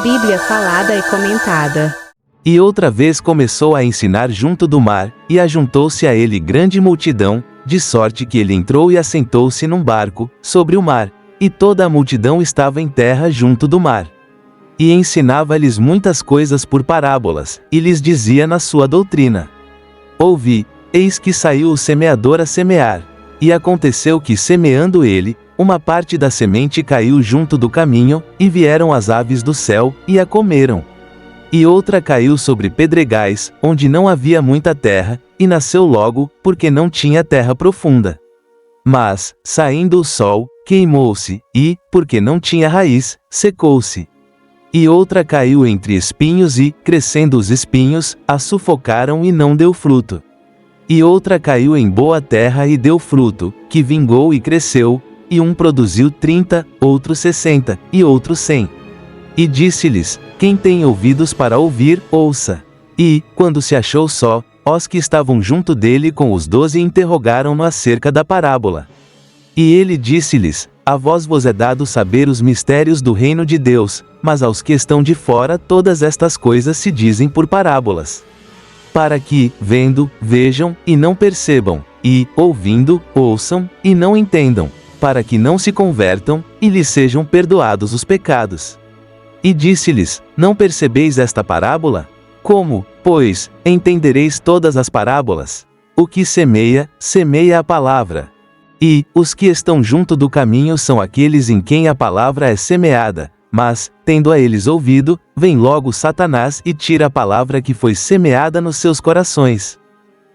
Bíblia falada e comentada. E outra vez começou a ensinar junto do mar, e ajuntou-se a ele grande multidão, de sorte que ele entrou e assentou-se num barco, sobre o mar, e toda a multidão estava em terra junto do mar. E ensinava-lhes muitas coisas por parábolas, e lhes dizia na sua doutrina: Ouvi, eis que saiu o semeador a semear. E aconteceu que, semeando ele, uma parte da semente caiu junto do caminho, e vieram as aves do céu, e a comeram. E outra caiu sobre pedregais, onde não havia muita terra, e nasceu logo, porque não tinha terra profunda. Mas, saindo o sol, queimou-se, e, porque não tinha raiz, secou-se. E outra caiu entre espinhos e, crescendo os espinhos, a sufocaram e não deu fruto. E outra caiu em boa terra e deu fruto, que vingou e cresceu, e um produziu 30, outro 60, e outro 100. E disse-lhes: Quem tem ouvidos para ouvir, ouça. E, quando se achou só, os que estavam junto dele com os 12 interrogaram-no acerca da parábola. E ele disse-lhes: A vos é dado saber os mistérios do reino de Deus, mas aos que estão de fora todas estas coisas se dizem por parábolas. Para que, vendo, vejam, e não percebam, e, ouvindo, ouçam, e não entendam, para que não se convertam, e lhes sejam perdoados os pecados. E disse-lhes: Não percebeis esta parábola? Como, pois, entendereis todas as parábolas? O que semeia, semeia a palavra. E, os que estão junto do caminho são aqueles em quem a palavra é semeada, mas, tendo a eles ouvido, vem logo Satanás e tira a palavra que foi semeada nos seus corações.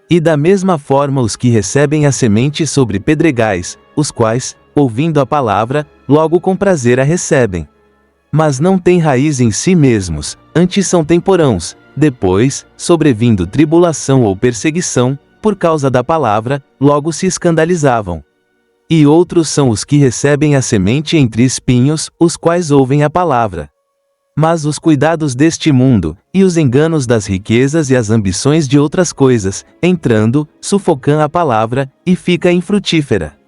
E da mesma forma os que recebem a semente sobre pedregais, os quais, ouvindo a palavra, logo com prazer a recebem. Mas não têm raiz em si mesmos, antes são temporãos, depois, sobrevindo tribulação ou perseguição, por causa da palavra, logo se escandalizavam. E outros são os que recebem a semente entre espinhos, os quais ouvem a palavra. Mas os cuidados deste mundo, e os enganos das riquezas e as ambições de outras coisas, entrando, sufocam a palavra, e fica infrutífera.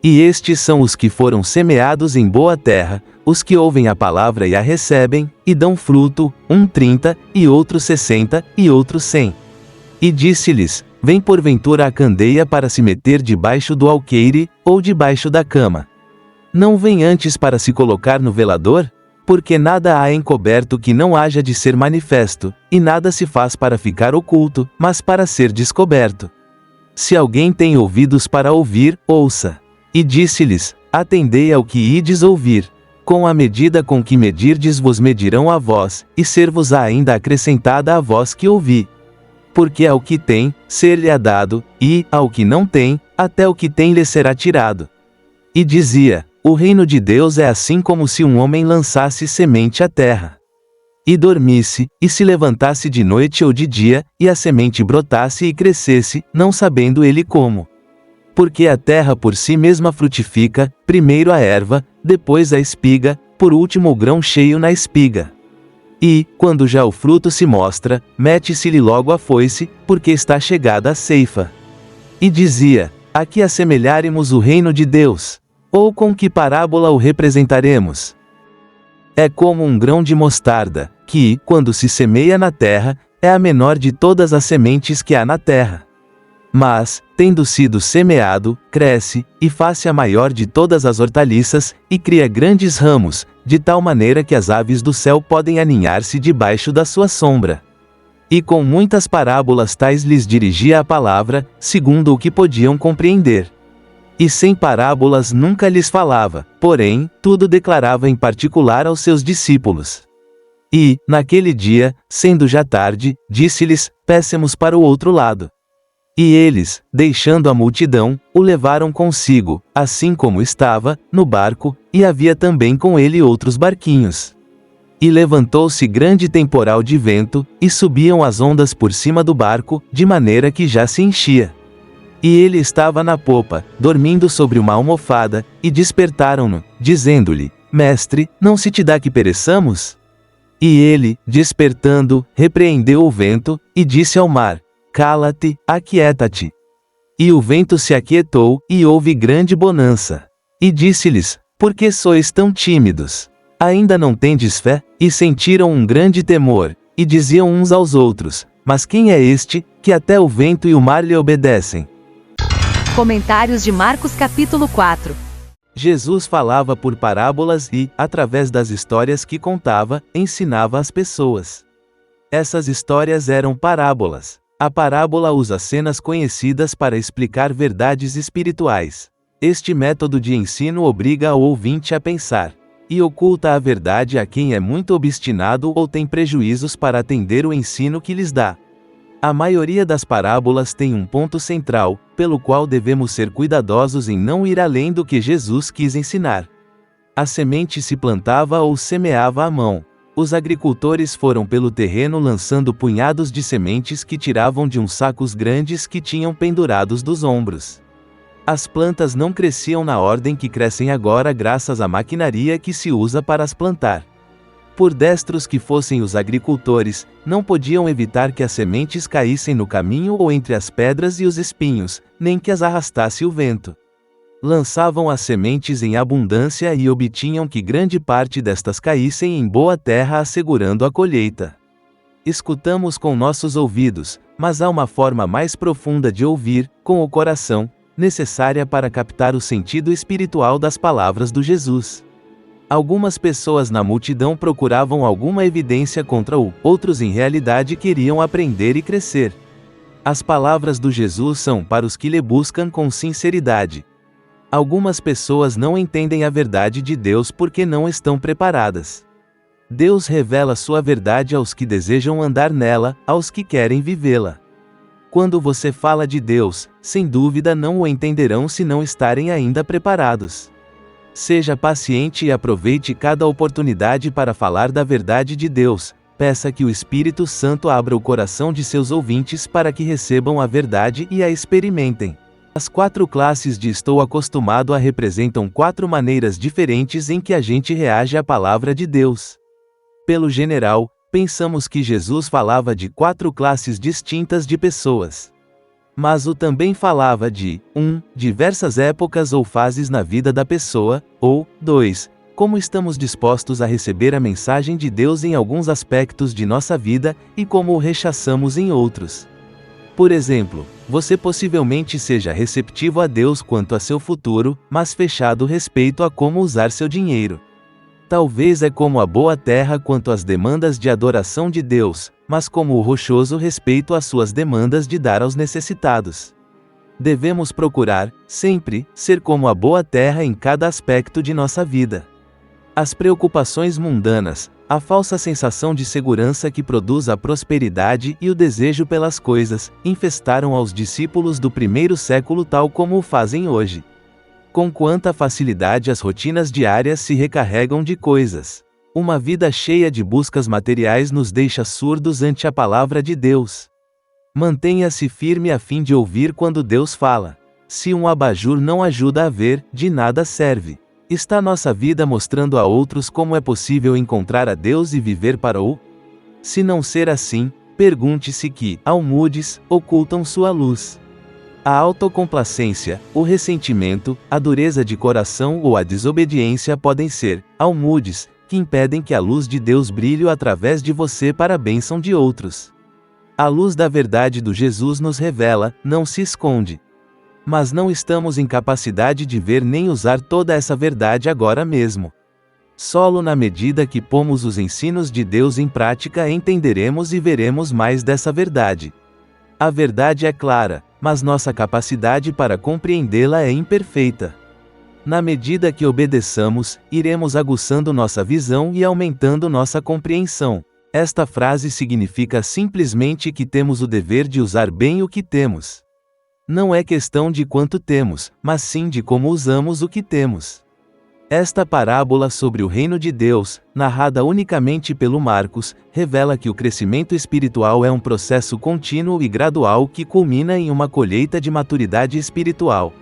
E estes são os que foram semeados em boa terra, os que ouvem a palavra e a recebem, e dão fruto, um 30, e outro 60, e outro 100. E disse-lhes: Vem porventura a candeia para se meter debaixo do alqueire, ou debaixo da cama? Não vem antes para se colocar no velador? Porque nada há encoberto que não haja de ser manifesto, e nada se faz para ficar oculto, mas para ser descoberto. Se alguém tem ouvidos para ouvir, ouça. E disse-lhes: Atendei ao que ides ouvir. Com a medida com que medirdes vos medirão a vós, e ser-vos-á ainda acrescentada a vós que ouvi. Porque ao que tem, ser-lhe-á dado, e, ao que não tem, até o que tem lhe será tirado. E dizia: O reino de Deus é assim como se um homem lançasse semente à terra. E dormisse, e se levantasse de noite ou de dia, e a semente brotasse e crescesse, não sabendo ele como. Porque a terra por si mesma frutifica, primeiro a erva, depois a espiga, por último o grão cheio na espiga. E, quando já o fruto se mostra, mete-se-lhe logo a foice, porque está chegada a ceifa. E dizia: A que assemelharemos o reino de Deus? Ou com que parábola o representaremos? É como um grão de mostarda, que, quando se semeia na terra, é a menor de todas as sementes que há na terra. Mas, tendo sido semeado, cresce, e faz-se a maior de todas as hortaliças, e cria grandes ramos, de tal maneira que as aves do céu podem aninhar-se debaixo da sua sombra. E com muitas parábolas tais lhes dirigia a palavra, segundo o que podiam compreender. E sem parábolas nunca lhes falava, porém, tudo declarava em particular aos seus discípulos. E, naquele dia, sendo já tarde, disse-lhes: Péssemos para o outro lado. E eles, deixando a multidão, o levaram consigo, assim como estava, no barco, e havia também com ele outros barquinhos. E levantou-se grande temporal de vento, e subiam as ondas por cima do barco, de maneira que já se enchia. E ele estava na popa, dormindo sobre uma almofada, e despertaram-no, dizendo-lhe: Mestre, não se te dá que pereçamos? E ele, despertando, repreendeu o vento, e disse ao mar: Cala-te, aquieta-te. E o vento se aquietou, e houve grande bonança. E disse-lhes: Por que sois tão tímidos? Ainda não tendes fé? E sentiram um grande temor, e diziam uns aos outros: Mas quem é este, que até o vento e o mar lhe obedecem? Comentários de Marcos capítulo 4. Jesus falava por parábolas e, através das histórias que contava, ensinava as pessoas. Essas histórias eram parábolas. A parábola usa cenas conhecidas para explicar verdades espirituais. Este método de ensino obriga o ouvinte a pensar, e oculta a verdade a quem é muito obstinado ou tem prejuízos para atender o ensino que lhes dá. A maioria das parábolas tem um ponto central, pelo qual devemos ser cuidadosos em não ir além do que Jesus quis ensinar. A semente se plantava ou semeava à mão. Os agricultores foram pelo terreno lançando punhados de sementes que tiravam de uns sacos grandes que tinham pendurados dos ombros. As plantas não cresciam na ordem que crescem agora graças à maquinaria que se usa para as plantar. Por destros que fossem os agricultores, não podiam evitar que as sementes caíssem no caminho ou entre as pedras e os espinhos, nem que as arrastasse o vento. Lançavam as sementes em abundância e obtinham que grande parte destas caíssem em boa terra, assegurando a colheita. Escutamos com nossos ouvidos, mas há uma forma mais profunda de ouvir, com o coração, necessária para captar o sentido espiritual das palavras do Jesus. Algumas pessoas na multidão procuravam alguma evidência contra o, outros em realidade queriam aprender e crescer. As palavras do Jesus são para os que lhe buscam com sinceridade. Algumas pessoas não entendem a verdade de Deus porque não estão preparadas. Deus revela sua verdade aos que desejam andar nela, aos que querem vivê-la. Quando você fala de Deus, sem dúvida não o entenderão se não estarem ainda preparados. Seja paciente e aproveite cada oportunidade para falar da verdade de Deus. Peça que o Espírito Santo abra o coração de seus ouvintes para que recebam a verdade e a experimentem. As 4 classes de estou acostumado a representam 4 maneiras diferentes em que a gente reage à palavra de Deus. Pelo general, pensamos que Jesus falava de 4 classes distintas de pessoas. Mas o também falava de 1. Diversas épocas ou fases na vida da pessoa, ou 2. Como estamos dispostos a receber a mensagem de Deus em alguns aspectos de nossa vida, e como o rechaçamos em outros. Por exemplo, você possivelmente seja receptivo a Deus quanto a seu futuro, mas fechado respeito a como usar seu dinheiro. Talvez é como a boa terra quanto às demandas de adoração de Deus, mas como o rochoso respeito às suas demandas de dar aos necessitados. Devemos procurar, sempre, ser como a boa terra em cada aspecto de nossa vida. As preocupações mundanas, a falsa sensação de segurança que produz a prosperidade e o desejo pelas coisas, infestaram aos discípulos do primeiro século tal como o fazem hoje. Com quanta facilidade as rotinas diárias se recarregam de coisas. Uma vida cheia de buscas materiais nos deixa surdos ante a palavra de Deus. Mantenha-se firme a fim de ouvir quando Deus fala. Se um abajur não ajuda a ver, de nada serve. Está nossa vida mostrando a outros como é possível encontrar a Deus e viver para o? Se não ser assim, pergunte-se que almudes ocultam sua luz. A autocomplacência, o ressentimento, a dureza de coração ou a desobediência podem ser almudes que impedem que a luz de Deus brilhe através de você para a bênção de outros. A luz da verdade do Jesus nos revela, não se esconde. Mas não estamos em capacidade de ver nem usar toda essa verdade agora mesmo. Solo na medida que pomos os ensinos de Deus em prática entenderemos e veremos mais dessa verdade. A verdade é clara, mas nossa capacidade para compreendê-la é imperfeita. Na medida que obedeçamos, iremos aguçando nossa visão e aumentando nossa compreensão. Esta frase significa simplesmente que temos o dever de usar bem o que temos. Não é questão de quanto temos, mas sim de como usamos o que temos. Esta parábola sobre o reino de Deus, narrada unicamente pelo Marcos, revela que o crescimento espiritual é um processo contínuo e gradual que culmina em uma colheita de maturidade espiritual.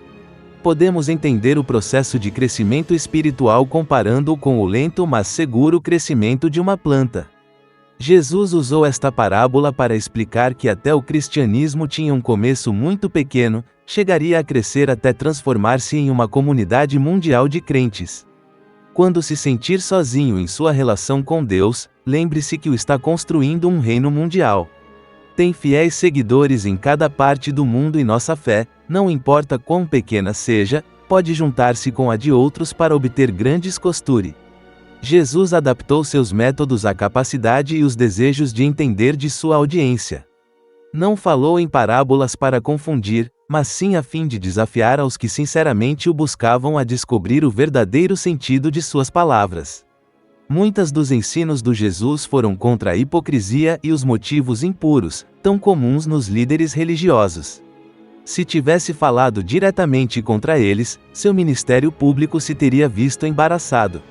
Podemos entender o processo de crescimento espiritual comparando-o com o lento mas seguro crescimento de uma planta. Jesus usou esta parábola para explicar que até o cristianismo tinha um começo muito pequeno, chegaria a crescer até transformar-se em uma comunidade mundial de crentes. Quando se sentir sozinho em sua relação com Deus, lembre-se que está construindo um reino mundial. Tem fiéis seguidores em cada parte do mundo e nossa fé, não importa quão pequena seja, pode juntar-se com a de outros para obter grandes costure. Jesus adaptou seus métodos à capacidade e os desejos de entender de sua audiência. Não falou em parábolas para confundir, mas sim a fim de desafiar aos que sinceramente o buscavam a descobrir o verdadeiro sentido de suas palavras. Muitas dos ensinos do Jesus foram contra a hipocrisia e os motivos impuros, tão comuns nos líderes religiosos. Se tivesse falado diretamente contra eles, seu ministério público se teria visto embaraçado.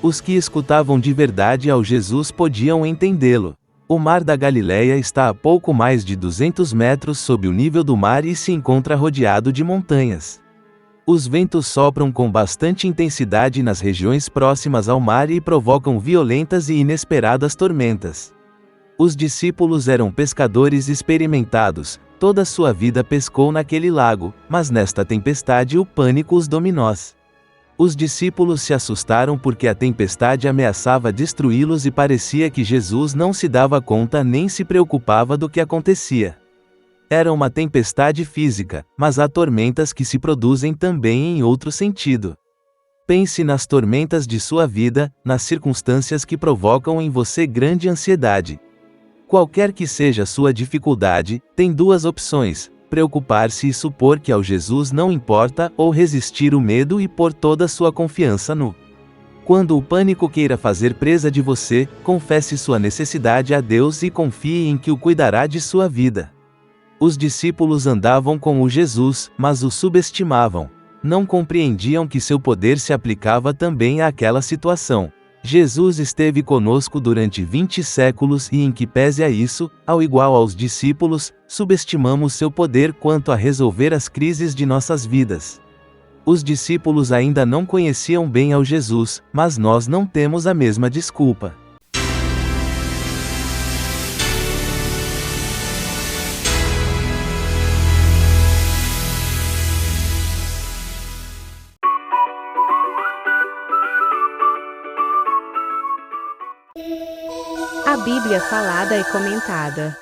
Os que escutavam de verdade ao Jesus podiam entendê-lo. O Mar da Galileia está a pouco mais de 200 metros sob o nível do mar e se encontra rodeado de montanhas. Os ventos sopram com bastante intensidade nas regiões próximas ao mar e provocam violentas e inesperadas tormentas. Os discípulos eram pescadores experimentados, toda sua vida pescou naquele lago, mas nesta tempestade o pânico os dominou. Os discípulos se assustaram porque a tempestade ameaçava destruí-los e parecia que Jesus não se dava conta nem se preocupava do que acontecia. Era uma tempestade física, mas há tormentas que se produzem também em outro sentido. Pense nas tormentas de sua vida, nas circunstâncias que provocam em você grande ansiedade. Qualquer que seja sua dificuldade, tem duas opções: preocupar-se e supor que ao Jesus não importa, ou resistir o medo e pôr toda sua confiança no. Quando o pânico queira fazer presa de você, confesse sua necessidade a Deus e confie em que o cuidará de sua vida. Os discípulos andavam com o Jesus, mas o subestimavam. Não compreendiam que seu poder se aplicava também àquela situação. Jesus esteve conosco durante 20 séculos e, em que pese a isso, ao igual aos discípulos, subestimamos seu poder quanto a resolver as crises de nossas vidas. Os discípulos ainda não conheciam bem ao Jesus, mas nós não temos a mesma desculpa. A Bíblia falada e comentada.